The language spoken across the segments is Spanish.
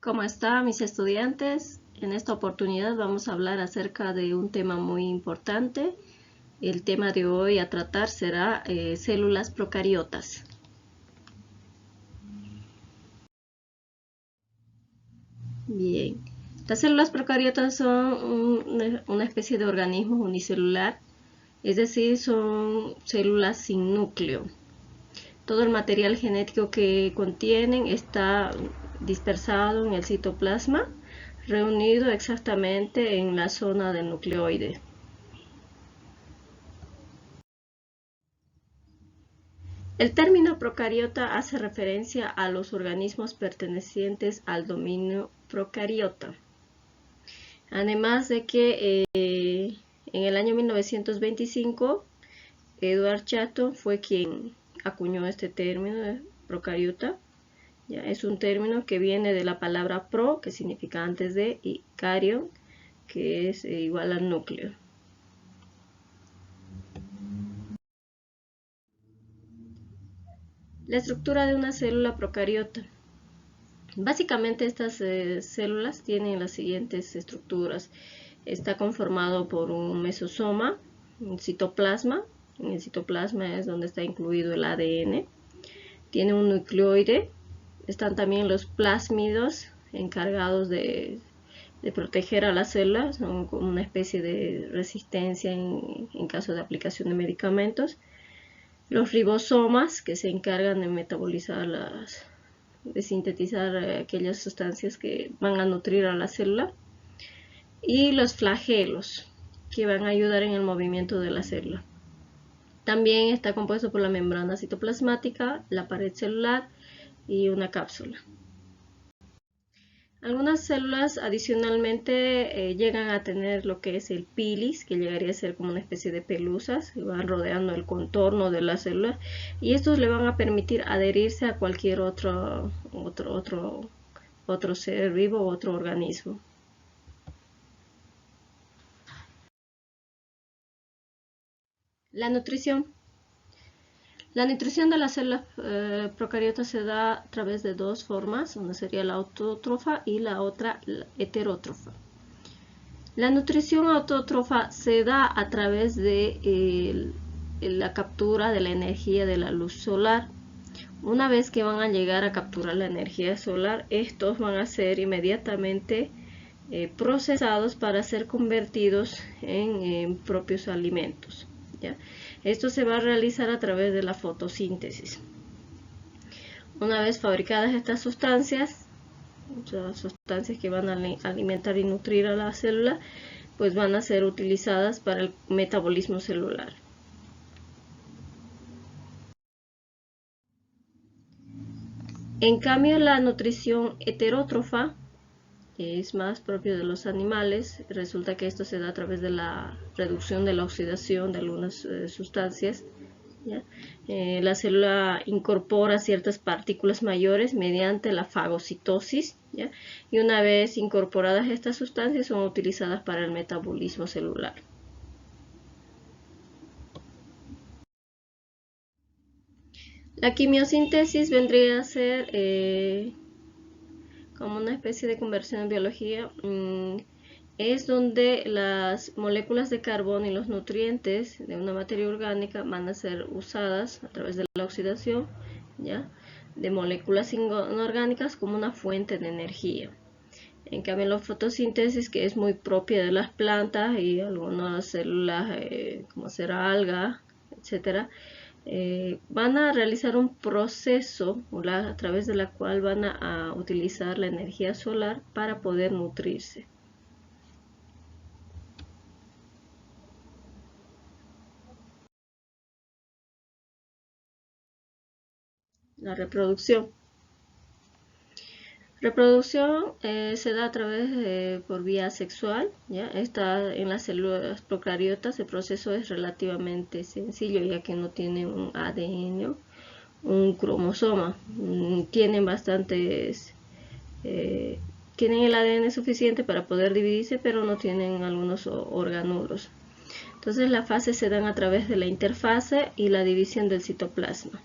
¿Cómo están mis estudiantes? En esta oportunidad vamos a hablar acerca de un tema muy importante. El tema de hoy a tratar será células procariotas. Bien, las células procariotas son una especie de organismo unicelular, es decir, son células sin núcleo. Todo el material genético que contienen está dispersado en el citoplasma, reunido exactamente en la zona del nucleoide. El término procariota hace referencia a los organismos pertenecientes al dominio procariota. Además de que en el año 1925, Edward Chatton fue quien acuñó este término de procariota. Ya, es un término que viene de la palabra pro, que significa antes de, y carion, que es igual al núcleo. La estructura de una célula procariota. Básicamente estas células tienen las siguientes estructuras. Está conformado por un mesosoma, un citoplasma. En el citoplasma es donde está incluido el ADN. Tiene un nucleoide. Están también los plásmidos encargados de proteger a la célula. Son como una especie de resistencia en caso de aplicación de medicamentos. Los ribosomas, que se encargan de metabolizar de sintetizar aquellas sustancias que van a nutrir a la célula, y los flagelos, que van a ayudar en el movimiento de la célula. También está compuesto por la membrana citoplasmática, la pared celular y una cápsula. Algunas células adicionalmente llegan a tener lo que es el pilis, que llegaría a ser como una especie de pelusas que van rodeando el contorno de la célula, y estos le van a permitir adherirse a cualquier otro ser vivo o otro organismo. La nutrición. La nutrición de las células procariotas se da a través de dos formas, una sería la autótrofa y la otra la heterótrofa. La nutrición autótrofa se da a través de la captura de la energía de la luz solar. Una vez que van a llegar a capturar la energía solar, estos van a ser inmediatamente procesados para ser convertidos en propios alimentos, ¿ya? Esto se va a realizar a través de la fotosíntesis. Una vez fabricadas estas sustancias, sustancias que van a alimentar y nutrir a la célula, pues van a ser utilizadas para el metabolismo celular. En cambio, la nutrición heterótrofa, que es más propio de los animales, resulta que esto se da a través de la reducción de la oxidación de algunas sustancias, ¿ya? La célula incorpora ciertas partículas mayores mediante la fagocitosis, ¿ya? Y una vez incorporadas estas sustancias son utilizadas para el metabolismo celular. La quimiosíntesis vendría a ser como una especie de conversión en biología. Es donde las moléculas de carbono y los nutrientes de una materia orgánica van a ser usadas a través de la oxidación, ¿ya?, de moléculas inorgánicas como una fuente de energía. En cambio, la fotosíntesis, que es muy propia de las plantas y algunas células como ser alga, etcétera, van a realizar un proceso a través de la cual van a utilizar la energía solar para poder nutrirse. La reproducción. Reproducción se da a través por vía sexual, ¿ya? En las células procariotas el proceso es relativamente sencillo, ya que no tiene un ADN, un cromosoma. Tienen el ADN suficiente para poder dividirse, pero no tienen algunos orgánulos. Entonces las fases se dan a través de la interfase y la división del citoplasma.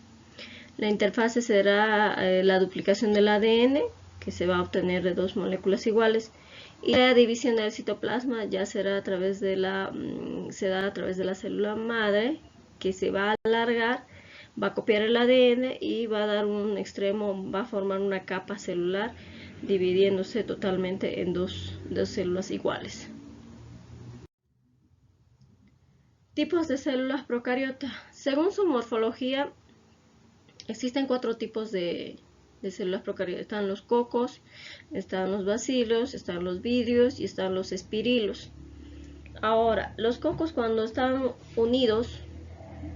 La interfase será la duplicación del ADN, que se va a obtener de dos moléculas iguales. Y la división del citoplasma ya será a través de se da a través de la célula madre, que se va a alargar, va a copiar el ADN y va a dar un extremo, va a formar una capa celular, dividiéndose totalmente en dos células iguales. Tipos de células procariota. Según su morfología, existen 4 tipos de células procariotas. Están los cocos, están los bacilos, están los vidrios y están los espirilos. Ahora, los cocos, cuando están unidos,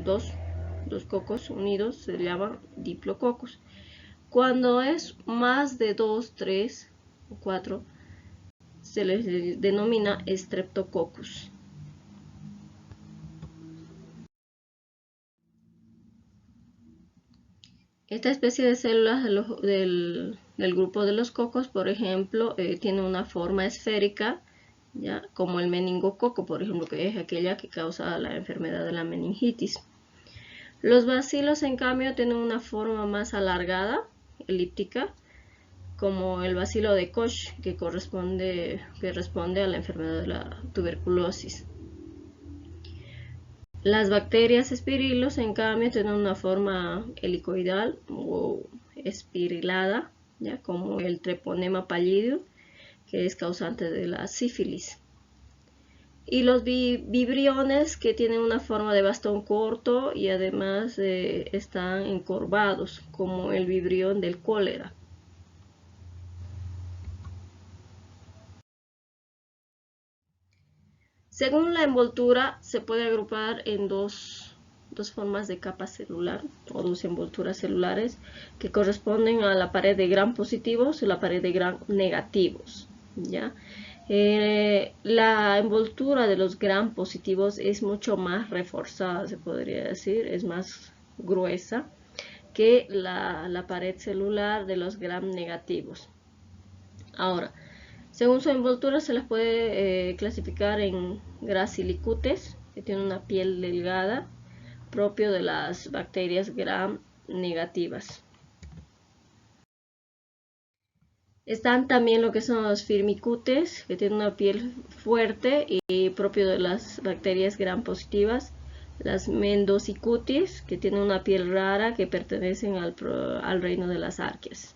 dos cocos unidos, se llaman diplococos. Cuando es más de 2, 3 o 4, se les denomina streptococcus. Esta especie de células del grupo de los cocos, por ejemplo, tiene una forma esférica, ¿ya? Como el meningococo, por ejemplo, que es aquella que causa la enfermedad de la meningitis. Los bacilos, en cambio, tienen una forma más alargada, elíptica, como el bacilo de Koch, que responde a la enfermedad de la tuberculosis. Las bacterias espirilos, en cambio, tienen una forma helicoidal o espirilada, ¿ya? Como el Treponema pallidum, que es causante de la sífilis. Y los vibriones, que tienen una forma de bastón corto y además están encorvados, como el vibrión del cólera. Según la envoltura, se puede agrupar en dos formas de capa celular o dos envolturas celulares que corresponden a la pared de gram positivos y la pared de gram negativos, ¿ya? La envoltura de los gram positivos es mucho más reforzada, se podría decir, es más gruesa que la pared celular de los gram negativos. Ahora, según su envoltura se las puede clasificar en gracilicutes, que tienen una piel delgada, propio de las bacterias gram negativas. Están también lo que son los firmicutes, que tienen una piel fuerte y propio de las bacterias gram positivas. Las mendocicutis, que tienen una piel rara, que pertenecen al reino de las arqueas.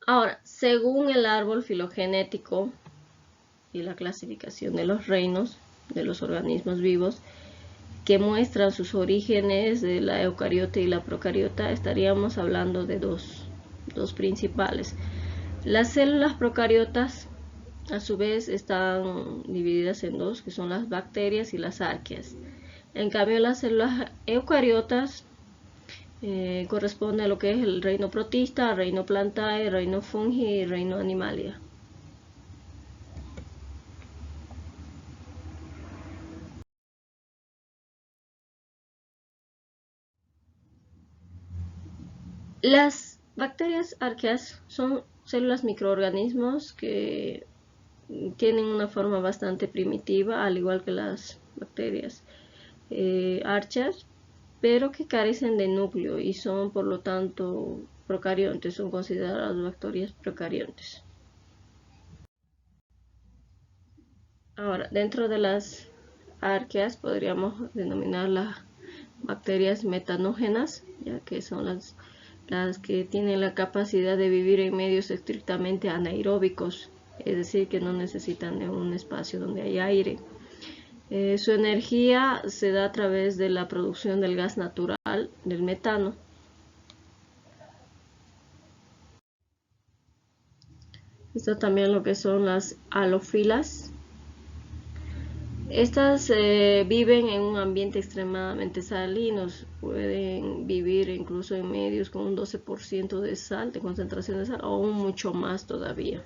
Ahora, según el árbol filogenético y la clasificación de los reinos de los organismos vivos, que muestran sus orígenes de la eucariota y la procariota, estaríamos hablando de dos principales. Las células procariotas, a su vez, están divididas en dos, que son las bacterias y las arqueas. En cambio, las células eucariotas corresponde a lo que es el reino protista, reino plantae, reino fungi y reino animalia. Las bacterias arqueas son células microorganismos que tienen una forma bastante primitiva, al igual que las bacterias archas, pero que carecen de núcleo y son por lo tanto procariontes, son consideradas bacterias procariontes. Ahora, dentro de las arqueas podríamos denominar las bacterias metanógenas, ya que son las que tienen la capacidad de vivir en medios estrictamente anaeróbicos, es decir, que no necesitan de un espacio donde hay aire. Su energía se da a través de la producción del gas natural, del metano. Esto también lo que son las halófilas. Estas viven en un ambiente extremadamente salino, pueden vivir incluso en medios con un 12% de sal, de concentración de sal, o aún mucho más todavía.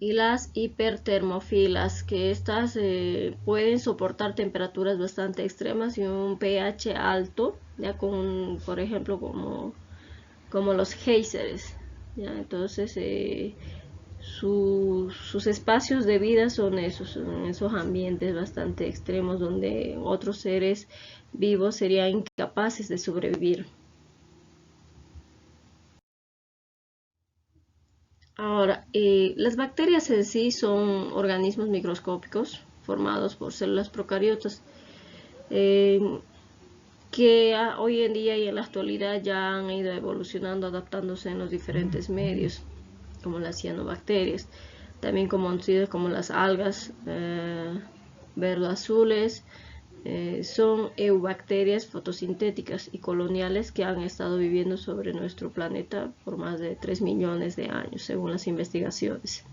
Y las hipertermófilas, que estas pueden soportar temperaturas bastante extremas y un pH alto, ya con, por ejemplo, como los géiseres, ¿ya? Entonces sus espacios de vida son en esos ambientes bastante extremos donde otros seres vivos serían incapaces de sobrevivir. Ahora, las bacterias en sí son organismos microscópicos formados por células procariotas eh, que hoy en día y en la actualidad ya han ido evolucionando, adaptándose en los diferentes medios, como las cianobacterias, también conocidas como las algas verdoazules. Son eubacterias fotosintéticas y coloniales que han estado viviendo sobre nuestro planeta por más de 3 millones de años, según las investigaciones.